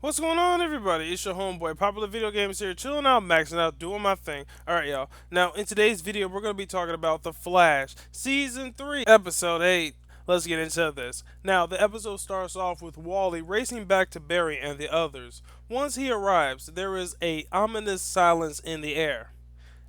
What's going on, everybody? It's your homeboy, Popular Video Games here, chilling out, maxing out, doing my thing. Alright, y'all. Now, in today's video, we're going to be talking about The Flash, Season 3, Episode 8. Let's get into this. Now, the episode starts off with Wally racing back to Barry and the others. Once he arrives, there is a ominous silence in the air.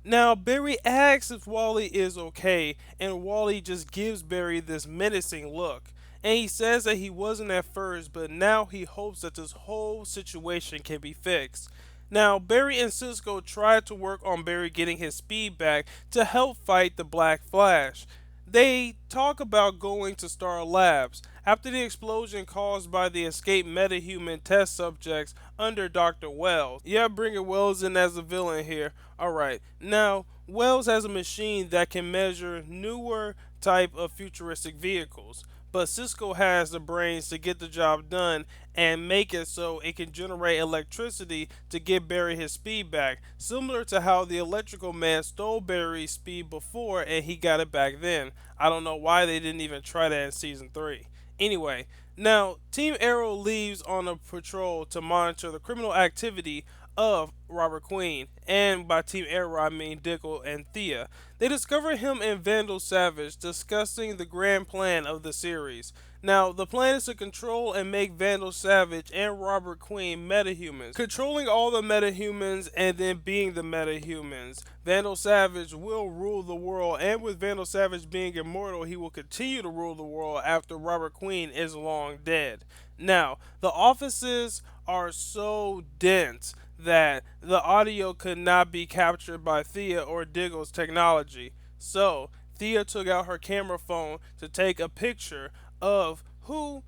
Now, Barry asks if Wally is okay, and Wally just gives Barry this menacing look. And he says that he wasn't at first, but now he hopes that this whole situation can be fixed. Now, Barry and Cisco try to work on Barry getting his speed back to help fight the Black Flash. They talk about going to Star Labs after the explosion caused by the escaped metahuman test subjects under Dr. Wells. Yeah, bringing Wells in as a villain here. Alright, now, Wells has a machine that can measure newer type of futuristic vehicles, but Cisco has the brains to get the job done and make it so it can generate electricity to get Barry his speed back, similar to how the electrical man stole Barry's speed before and he got it back then. I don't know why they didn't even try that in season 3. Anyway, now Team Arrow leaves on a patrol to monitor the criminal activity of Robert Queen, and by Team Arrow I mean Diggle and Thea. They discover him and Vandal Savage discussing the grand plan of the series. Now, the plan is to control and make Vandal Savage and Robert Queen metahumans. Controlling all the metahumans and then being the metahumans, Vandal Savage will rule the world, and with Vandal Savage being immortal, he will continue to rule the world after Robert Queen is long dead. Now, the offices are so dense that the audio could not be captured by Thea or Diggle's technology. So, Thea took out her camera phone to take a picture of who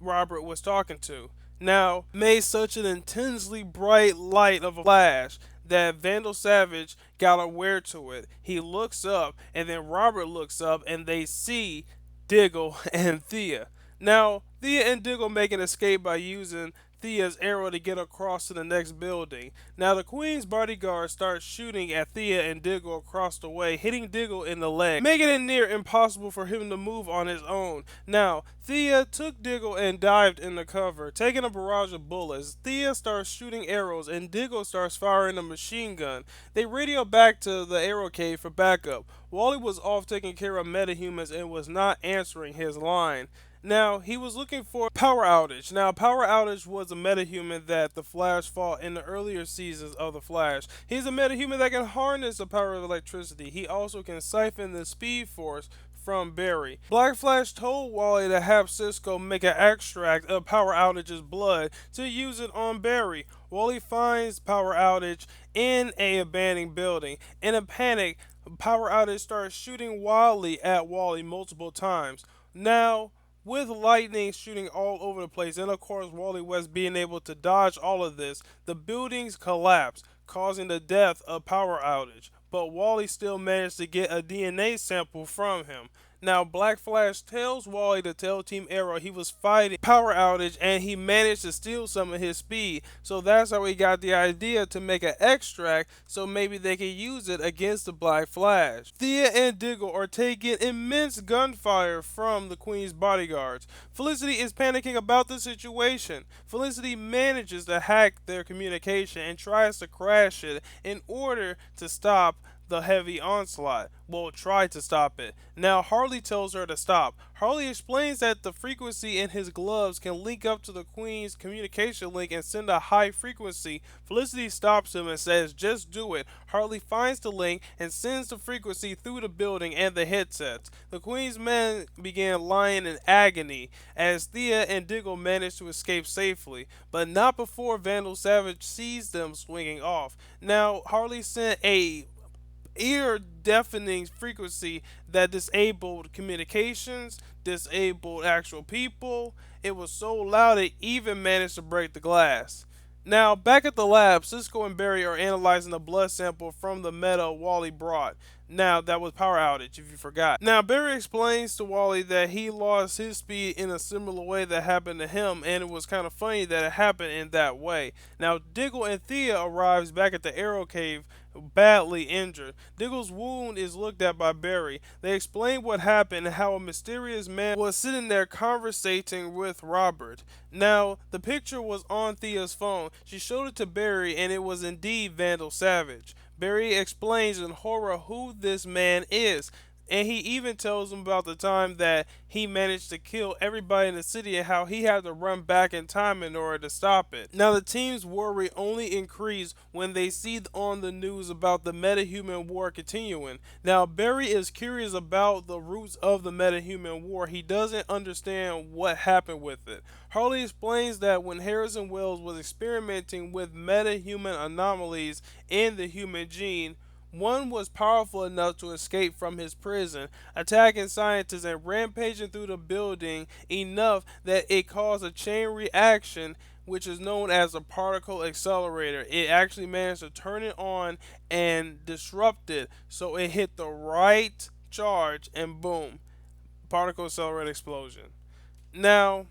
Robert was talking to. Now, made such an intensely bright light of a flash that Vandal Savage got aware to it. He looks up, and then Robert looks up, and they see Diggle and Thea. Now, Thea and Diggle make an escape by using Thea's arrow to get across to the next building. Now, the Queen's bodyguard starts shooting at Thea and Diggle across the way, hitting Diggle in the leg, making it near impossible for him to move on his own. Now, Thea took Diggle and dived in the cover, taking a barrage of bullets. Thea starts shooting arrows, and Diggle starts firing a machine gun. They radio back to the arrow cave for backup. Wally was off taking care of metahumans and was not answering his line. Now, he was looking for Power Outage. Now, Power Outage was a metahuman that the Flash fought in the earlier seasons of the Flash. He's a metahuman that can harness the power of electricity. He also can siphon the speed force from Barry. Black Flash told Wally to have Cisco make an extract of Power Outage's blood to use it on Barry. Wally finds Power Outage in a abandoned building. In a panic, Power Outage starts shooting wildly at Wally multiple times. Now, with lightning shooting all over the place, and of course Wally West being able to dodge all of this, the buildings collapse, causing the death of Power Outage. But Wally still managed to get a DNA sample from him. Now, Black Flash tells Wally to tell Team Arrow he was fighting Power Outage and he managed to steal some of his speed. So that's how he got the idea to make an extract so maybe they can use it against the Black Flash. Thea and Diggle are taking immense gunfire from the Queen's bodyguards. Felicity is panicking about the situation. Felicity manages to hack their communication and tries to crash it in order to stop the heavy onslaught. Will try to stop it. Now, Harley tells her to stop. Harley explains that the frequency in his gloves can link up to the Queen's communication link and send a high frequency. Felicity stops him and says, just do it. Harley finds the link and sends the frequency through the building and the headsets. The Queen's men began lying in agony as Thea and Diggle managed to escape safely, but not before Vandal Savage sees them swinging off. Now, Harley sent a ear deafening frequency that disabled communications, disabled actual people. It was so loud it even managed to break the glass. Now, back at the lab, Cisco and Barry are analyzing the blood sample from the meta Wally brought. Now, that was Power Outage, if you forgot. Now, Barry explains to Wally that he lost his speed in a similar way that happened to him, and it was kind of funny that it happened in that way. Now, Diggle and Thea arrives back at the Arrow Cave badly injured. Diggle's wound is looked at by Barry. They explain what happened and how a mysterious man was sitting there conversating with Robert. Now, the picture was on Thea's phone. She showed it to Barry, and it was indeed Vandal Savage. Barry explains in horror who this man is. And he even tells him about the time that he managed to kill everybody in the city and how he had to run back in time in order to stop it. Now, the team's worry only increased when they see on the news about the metahuman war continuing. Now, Barry is curious about the roots of the metahuman war. He doesn't understand what happened with it. Harley explains that when Harrison Wells was experimenting with metahuman anomalies in the human gene, one was powerful enough to escape from his prison, attacking scientists and rampaging through the building enough that it caused a chain reaction, which is known as a particle accelerator. It actually managed to turn it on and disrupt it, so it hit the right charge and boom, particle accelerator explosion. Now,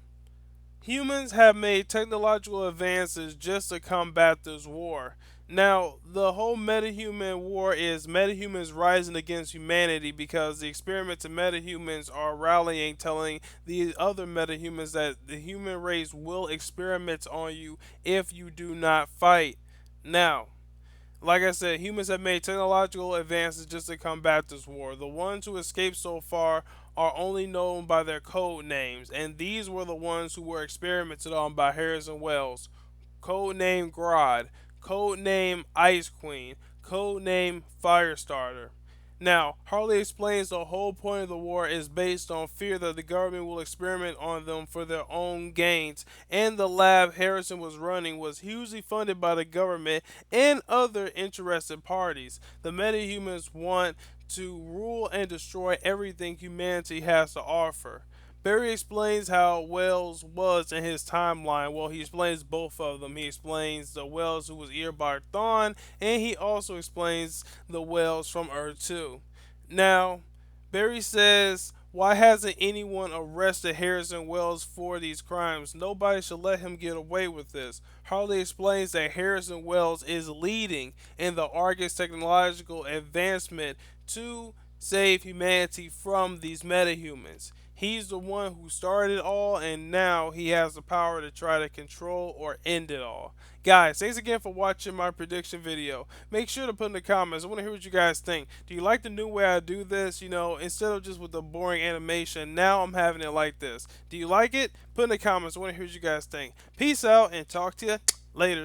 humans have made technological advances just to combat this war. Now, the whole metahuman war is metahumans rising against humanity because the experimental metahumans are rallying, telling the other metahumans that the human race will experiment on you if you do not fight. Now, like I said, humans have made technological advances just to combat this war. The ones who escaped so far are only known by their code names, and these were the ones who were experimented on by Harrison Wells. Codename Grodd, codename Ice Queen, codename Firestarter. Now, Harley explains the whole point of the war is based on fear that the government will experiment on them for their own gains, and the lab Harrison was running was hugely funded by the government and other interested parties. The metahumans want to rule and destroy everything humanity has to offer. Barry explains how Wells was in his timeline. Well, he explains both of them. He explains the Wells who was Earbart Thawne, and he also explains the Wells from Earth 2. Now, Barry says, why hasn't anyone arrested Harrison Wells for these crimes? Nobody should let him get away with this. Harley explains that Harrison Wells is leading in the Argus technological advancement to save humanity from these metahumans. He's the one who started it all, and now he has the power to try to control or end it all. Guys, thanks again for watching my prediction video. Make sure to put in the comments. I want to hear what you guys think. Do you like the new way I do this? You know, instead of just with the boring animation, now I'm having it like this. Do you like it? Put in the comments. I want to hear what you guys think. Peace out and talk to you later.